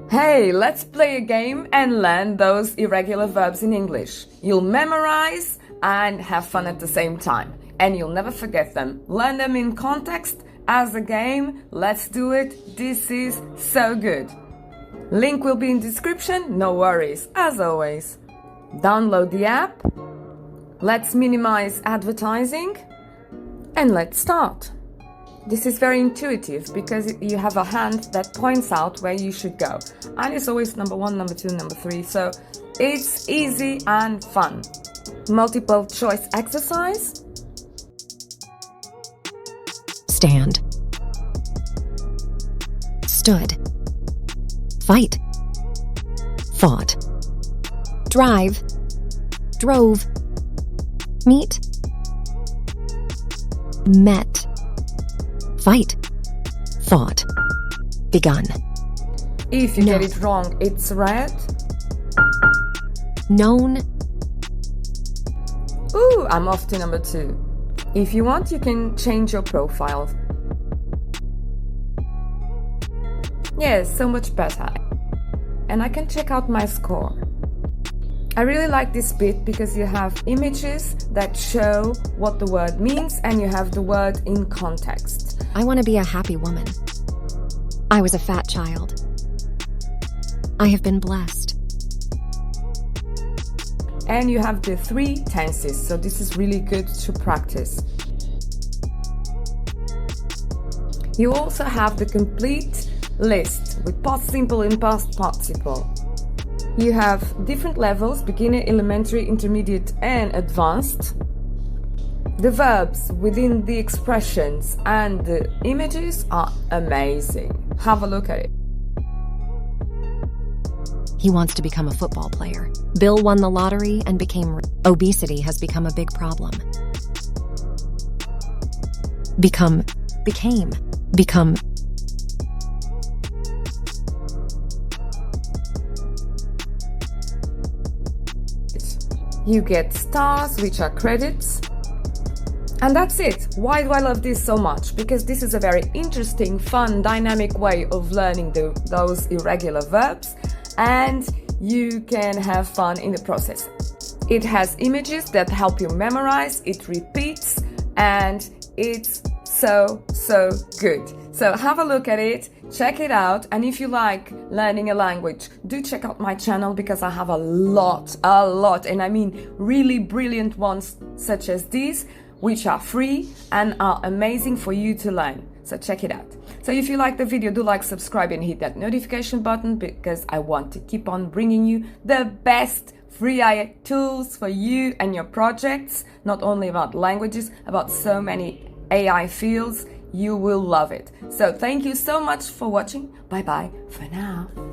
Hey, let's play a game and learn those irregular verbs in English. You'll memorize and have fun at the same time. And you'll never forget them. Learn them in context as a game. Let's do it. This is so good. Link will be in description. No worries, as always. Download the app. Let's minimize advertising. And let's start. This is very intuitive because you have a hand that points out where you should go. And it's always number 1, number 2, number 3. So it's easy and fun. Multiple choice exercise. Stand. Stood. Fight. Fought. Drive. Drove. Meet. Met. Fight. Fought. Begun. If you get it wrong, it's red. Known. Ooh, I'm off to number 2. If you want, you can change your profile. Yes, so much better. And I can check out my score. I really like this bit because you have images that show what the word means and you have the word in context. I want to be a happy woman. I was a fat child. I have been blessed. And you have the 3 tenses, so this is really good to practice. You also have the complete list with past simple and past participle. You have different levels: beginner, elementary, intermediate, and advanced. The verbs within the expressions and the images are amazing. Have a look at it. He wants to become a football player. Bill won the lottery and became... Obesity has become a big problem. Become. Became. Become. You get stars, which are credits. And that's it. Why do I love this so much? Because this is a very interesting, fun, dynamic way of learning those irregular verbs, and you can have fun in the process. It has images that help you memorize, it repeats, and it's so good. So have a look at it, check it out, and if you like learning a language, do check out my channel because I have a lot, and I mean really brilliant ones such as these, which are free and are amazing for you to learn. So check it out. So if you like the video, do like, subscribe, and hit that notification button because I want to keep on bringing you the best free AI tools for you and your projects, not only about languages, about so many AI fields. You will love it. So thank you so much for watching. Bye bye for now.